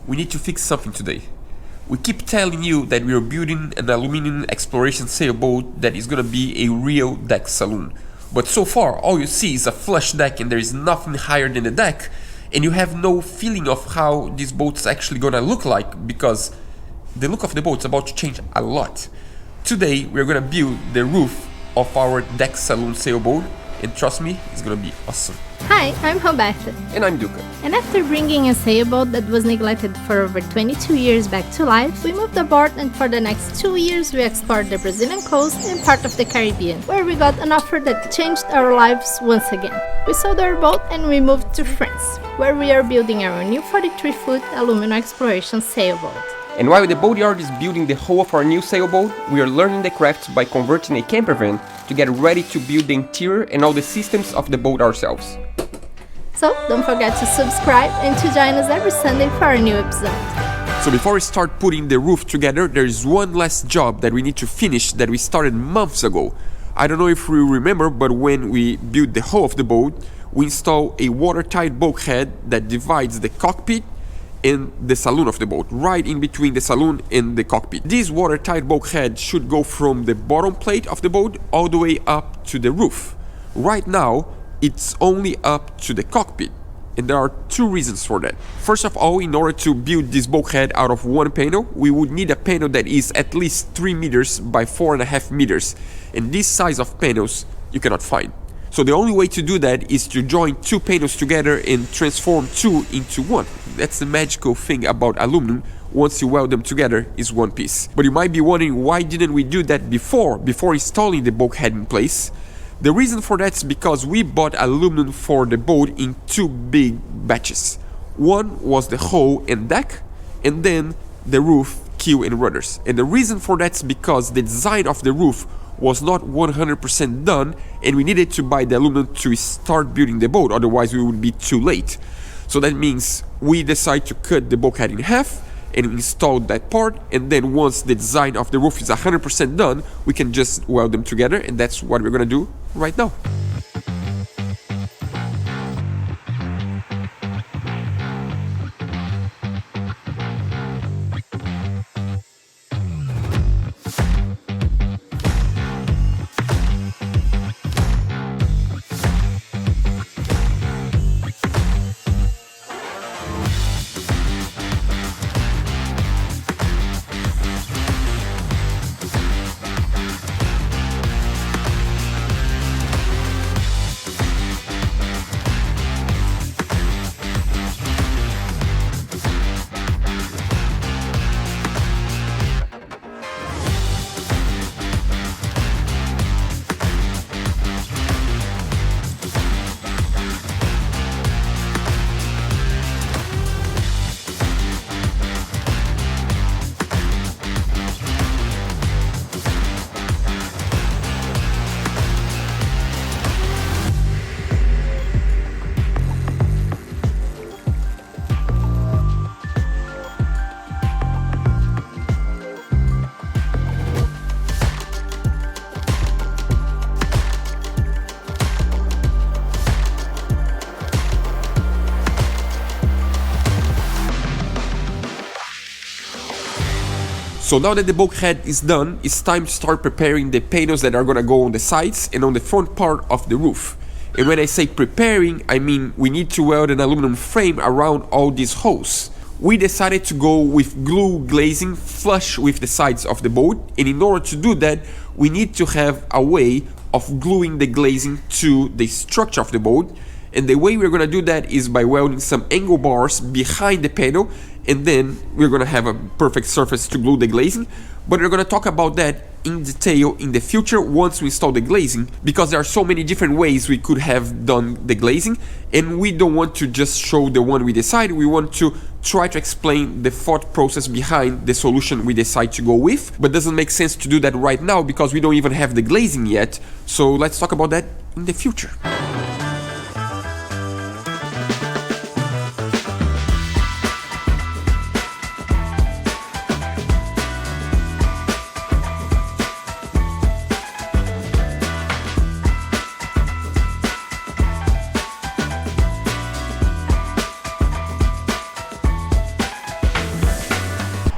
we need to fix something today. We keep telling you that we are building an aluminum exploration sailboat that is gonna be a real deck saloon. But so far, all you see is a flush deck and there is nothing higher than the deck, and you have no feeling of how this boat is actually gonna look like, because the look of the boat is about to change a lot. Today, we're gonna build the roof of our deck saloon sailboat, and trust me, it's gonna be awesome. Hi, I'm Roberta. And I'm Duca. And after bringing a sailboat that was neglected for over 22 years back to life, we moved aboard, and for the next 2 years we explored the Brazilian coast and part of the Caribbean, where we got an offer that changed our lives once again. We sold our boat and we moved to France, where we are building our new 43-foot aluminum exploration sailboat. And while the boatyard is building the hull of our new sailboat, we are learning the craft by converting a camper van to get ready to build the interior and all the systems of the boat ourselves. So don't forget to subscribe and to join us every Sunday for a new episode. So before we start putting the roof together, there is one last job that we need to finish that we started months ago. I don't know if you remember, but when we built the hull of the boat, we installed a watertight bulkhead that divides the cockpit and the saloon of the boat, right in between the saloon and the cockpit. This watertight bulkhead should go from the bottom plate of the boat all the way up to the roof. Right now, it's only up to the cockpit, and there are two reasons for that. First of all, in order to build this bulkhead out of one panel, we would need a panel that is at least 3 meters by 4.5 meters, and this size of panels you cannot find. So the only way to do that is to join two panels together and transform two into one. That's the magical thing about aluminum. Once you weld them together, is one piece. But you might be wondering, why didn't we do that before installing the bulkhead in place? The reason for that is because we bought aluminum for the boat in two big batches. One was the hull and deck, and then the roof, keel and rudders. And the reason for that is because the design of the roof was not 100% done, and we needed to buy the aluminum to start building the boat, otherwise we would be too late. So that means we decided to cut the bulkhead in half and install that part, and then once the design of the roof is 100% done, we can just weld them together, and that's what we're gonna do right now. So now that the bulkhead is done, it's time to start preparing the panels that are gonna go on the sides and on the front part of the roof. And when I say preparing, I mean we need to weld an aluminum frame around all these holes. We decided to go with glue glazing flush with the sides of the boat, and in order to do that, we need to have a way of gluing the glazing to the structure of the boat. And the way we're gonna do that is by welding some angle bars behind the panel, and then we're gonna have a perfect surface to glue the glazing. But we're gonna talk about that in detail in the future once we install the glazing, because there are so many different ways we could have done the glazing, and we don't want to just show the one we decide. We want to try to explain the thought process behind the solution we decide to go with, but doesn't make sense to do that right now because we don't even have the glazing yet. So let's talk about that in the future.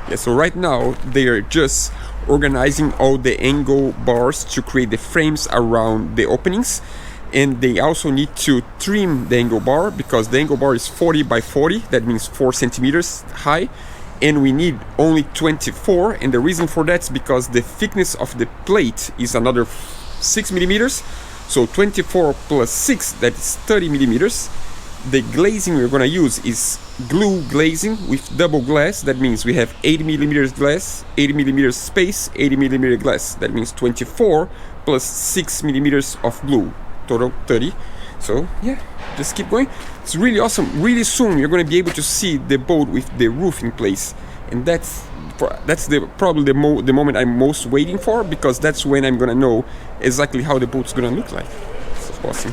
Yeah, so right now they are just organizing all the angle bars to create the frames around the openings, and they also need to trim the angle bar because the angle bar is 40 by 40, that means 4 centimeters high, and we need only 24, and the reason for that is because the thickness of the plate is another 6 millimeters, so 24 plus 6, that is 30 millimeters. The glazing we're gonna use is glue glazing with double glass. That means we have 80 millimeters glass, 80 millimeters space, 80 millimeter glass. That means 24 plus 6 millimeters of glue, total 30. So yeah, just keep going. It's really awesome. Really soon you're gonna be able to see the boat with the roof in place, and that's probably the moment I'm most waiting for, because that's when I'm gonna know exactly how the boat's gonna look like. It's awesome.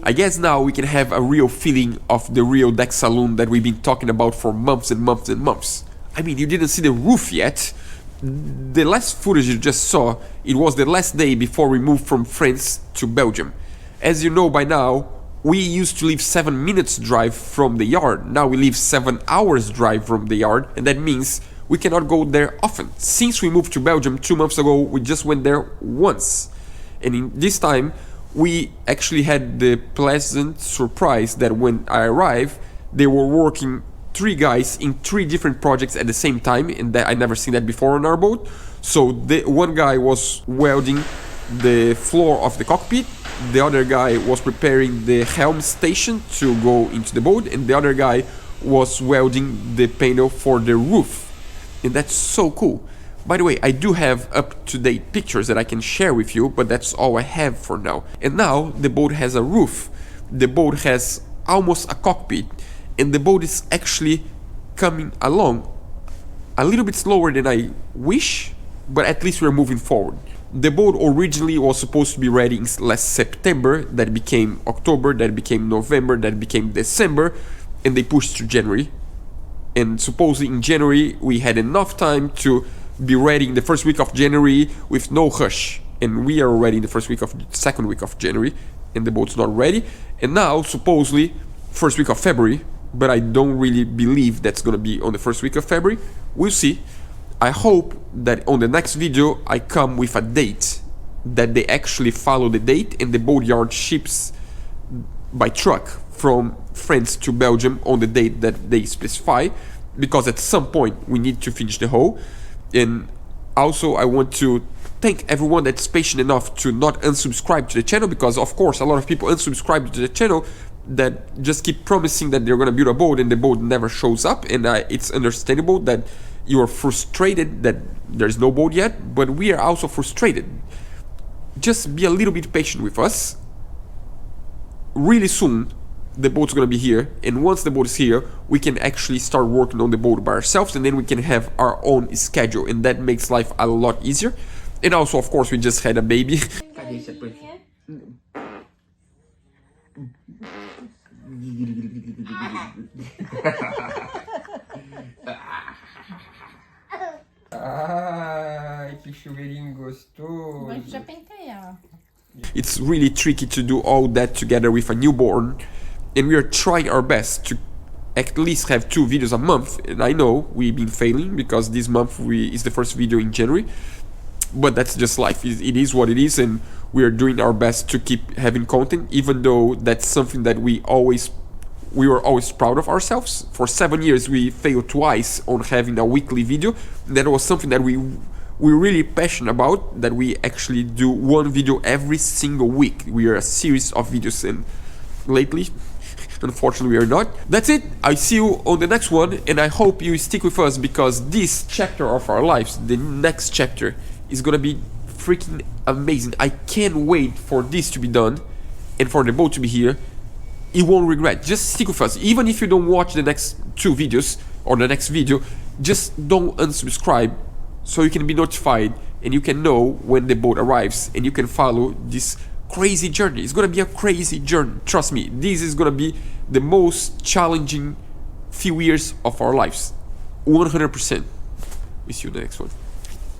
I guess now we can have a real feeling of the real deck saloon that we've been talking about for months and months and months. I mean, you didn't see the roof yet. The last footage you just saw, it was the last day before we moved from France to Belgium. As you know by now, we used to live 7 minutes drive from the yard. Now we live 7 hours drive from the yard, and that means we cannot go there often. Since we moved to Belgium 2 months ago, we just went there once. And in this time, we actually had the pleasant surprise that when I arrived, they were working 3 guys in 3 different projects at the same time, and that I never seen that before on our boat. So one guy was welding the floor of the cockpit, the other guy was preparing the helm station to go into the boat, and the other guy was welding the panel for the roof. And that's so cool. By the way, I do have up-to-date pictures that I can share with you, but that's all I have for now. And now the boat has a roof. The boat has almost a cockpit, and the boat is actually coming along a little bit slower than I wish, but at least we're moving forward. The boat originally was supposed to be ready in last September, that became October, that became November, that became December, and they pushed to January. And supposedly in January we had enough time to be ready in the first week of January with no rush. And we are already in the second week of January, and the boat's not ready. And now supposedly first week of February, but I don't really believe that's gonna be on the first week of February. We'll see. I hope that on the next video I come with a date, that they actually follow the date, and the boatyard ships by truck from France to Belgium on the date that they specify, because at some point we need to finish the hull. And also I want to thank everyone that's patient enough to not unsubscribe to the channel, because of course a lot of people unsubscribe to the channel that just keep promising that they're gonna build a boat and the boat never shows up. And it's understandable that you are frustrated that there's no boat yet, but we are also frustrated. Just be a little bit patient with us. Really soon the boat's gonna be here, and once the boat is here we can actually start working on the boat by ourselves, and then we can have our own schedule, and that makes life a lot easier. And also of course we just had a baby. Ai, que chuveirinho gostoso. Mas já penteia. It's really tricky to do all that together with a newborn, and we are trying our best to at least have 2 videos a month. And I know we've been failing because this month is the first video in January, but that's just life. It is what it is, and we are doing our best to keep having content, even though that's something that we were always proud of ourselves. For 7 years we failed twice on having a weekly video. That was something that we're really passionate about, that we actually do 1 video every single week. We are a series of videos, and lately unfortunately we are not. That's it. I see you on the next one, and I hope you stick with us, because this chapter of our lives, the next chapter, is gonna be freaking amazing. I can't wait for this to be done and for the boat to be here. You won't regret. Just stick with us. Even if you don't watch the next 2 videos or the next video, just don't unsubscribe, so you can be notified and you can know when the boat arrives, and you can follow this crazy journey. It's gonna be a crazy journey. Trust me, this is gonna be the most challenging few years of our lives. 100%. We see you in the next one.